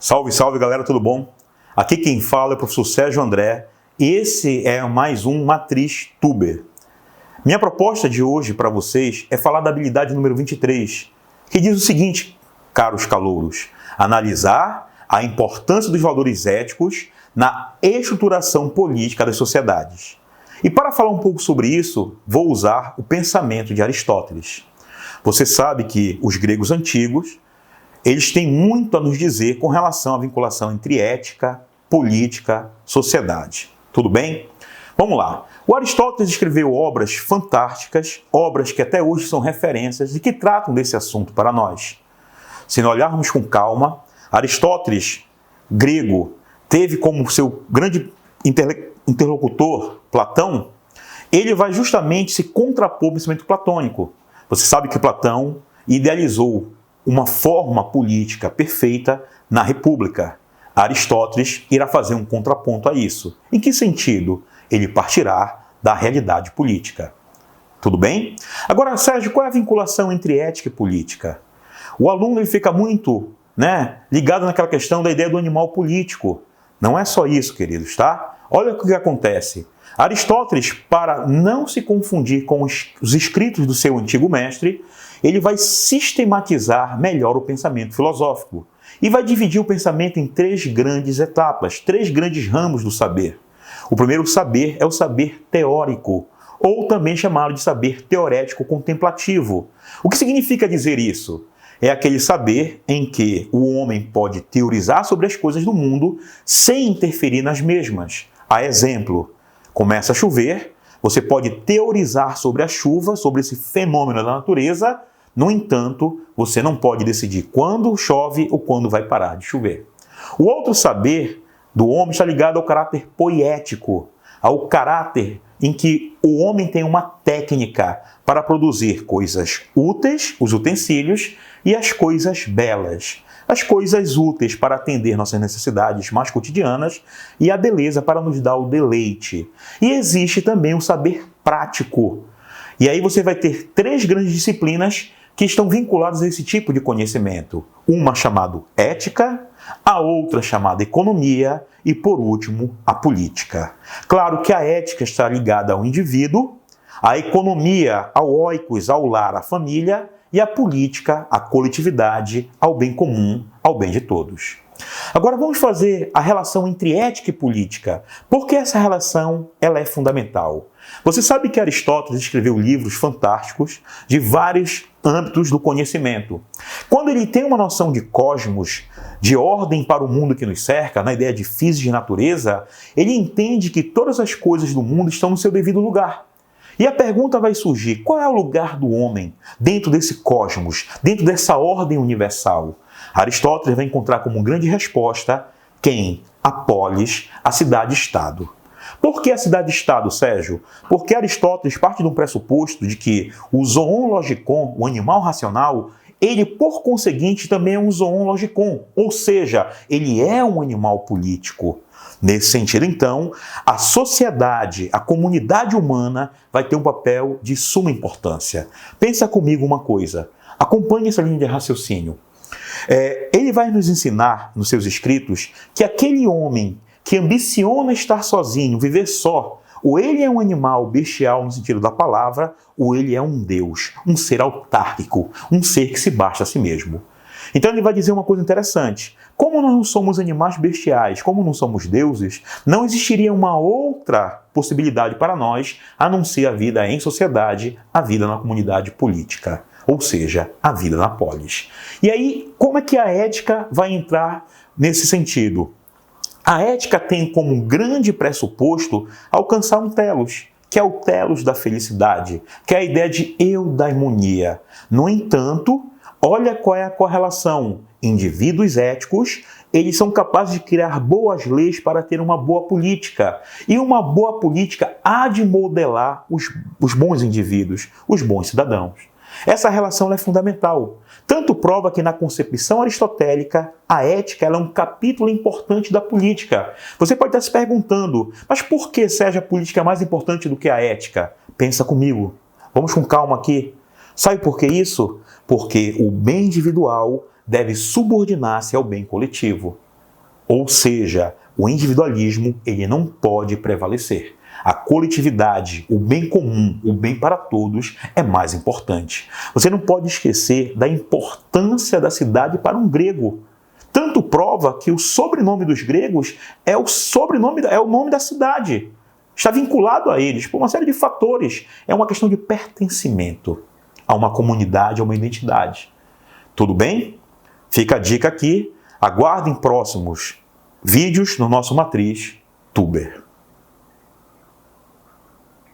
Salve, salve galera, tudo bom? Aqui quem fala é o professor Sérgio André e esse é mais um Matriz Tuber. Minha proposta de hoje para vocês é falar da habilidade número 23, que diz o seguinte, caros calouros: analisar a importância dos valores éticos na estruturação política das sociedades. E para falar um pouco sobre isso, vou usar o pensamento de Aristóteles. Você sabe que os gregos antigos eles têm muito a nos dizer com relação à vinculação entre ética, política, sociedade. Tudo bem? Vamos lá. O Aristóteles escreveu obras fantásticas, obras que até hoje são referências e que tratam desse assunto para nós. Se nós olharmos com calma, Aristóteles, grego, teve como seu grande interlocutor Platão. Ele vai justamente se contrapor ao pensamento platônico. Você sabe que Platão idealizou uma forma política perfeita na República. Aristóteles irá fazer um contraponto a isso. Em que sentido? Ele partirá da realidade política. Tudo bem? Agora, Sérgio, qual é a vinculação entre ética e política? O aluno ele fica muito ligado naquela questão da ideia do animal político. Não é só isso, queridos, tá? Olha o que acontece. Aristóteles, para não se confundir com os escritos do seu antigo mestre, ele vai sistematizar melhor o pensamento filosófico e vai dividir o pensamento em três grandes etapas, três grandes ramos do saber. O primeiro saber é o saber teórico, ou também chamado de saber teorético contemplativo. O que significa dizer isso? É aquele saber em que o homem pode teorizar sobre as coisas do mundo sem interferir nas mesmas. A exemplo, começa a chover, você pode teorizar sobre a chuva, sobre esse fenômeno da natureza. No entanto, você não pode decidir quando chove ou quando vai parar de chover. O outro saber do homem está ligado ao caráter poético, ao caráter em que o homem tem uma técnica para produzir coisas úteis, os utensílios, e as coisas belas. As coisas úteis para atender nossas necessidades mais cotidianas e a beleza para nos dar o deleite. E existe também o saber prático. E aí você vai ter três grandes disciplinas que estão vinculadas a esse tipo de conhecimento. Uma chamada ética, a outra chamada economia e, por último, a política. Claro que a ética está ligada ao indivíduo, a economia ao oikos, ao lar, à família, e a política, à coletividade, ao bem comum, ao bem de todos. Agora vamos fazer a relação entre ética e política. Por que essa relação ela é fundamental? Você sabe que Aristóteles escreveu livros fantásticos de vários âmbitos do conhecimento. Quando ele tem uma noção de cosmos, de ordem para o mundo que nos cerca, na ideia de física e natureza, ele entende que todas as coisas do mundo estão no seu devido lugar. E a pergunta vai surgir: qual é o lugar do homem dentro desse cosmos, dentro dessa ordem universal? Aristóteles vai encontrar como grande resposta quem? A polis, a cidade-estado. Por que a cidade-estado, Sérgio? Porque Aristóteles parte de um pressuposto de que o zoon logikon, o animal racional, ele, por conseguinte, também é um zoon logikon, ou seja, ele é um animal político. Nesse sentido, então, a sociedade, a comunidade humana vai ter um papel de suma importância. Pensa comigo uma coisa, acompanhe essa linha de raciocínio. Ele vai nos ensinar, nos seus escritos, que aquele homem que ambiciona estar sozinho, viver só, ou ele é um animal bestial no sentido da palavra, ou ele é um deus, um ser autárquico, um ser que se basta a si mesmo. Então ele vai dizer uma coisa interessante: como nós não somos animais bestiais, como não somos deuses, não existiria uma outra possibilidade para nós a não ser a vida em sociedade, a vida na comunidade política, ou seja, a vida na polis. E aí, como é que a ética vai entrar nesse sentido? A ética tem como grande pressuposto alcançar um telos, que é o telos da felicidade, que é a ideia de eudaimonia. No entanto, olha qual é a correlação. Indivíduos éticos, eles são capazes de criar boas leis para ter uma boa política. E uma boa política há de modelar os bons indivíduos, os bons cidadãos. Essa relação é fundamental. Tanto prova que na concepção aristotélica, a ética ela é um capítulo importante da política. Você pode estar se perguntando, mas por que, Sérgio, a política é mais importante do que a ética? Pensa comigo. Vamos com calma aqui. Sabe por que isso? Porque o bem individual deve subordinar-se ao bem coletivo. Ou seja, o individualismo ele não pode prevalecer. A coletividade, o bem comum, o bem para todos é mais importante. Você não pode esquecer da importância da cidade para um grego. Tanto prova que o sobrenome dos gregos é o nome da cidade. Está vinculado a eles por uma série de fatores. É uma questão de pertencimento a uma comunidade, a uma identidade. Tudo bem? Fica a dica aqui. Aguardem próximos vídeos no nosso Matriz Tuber.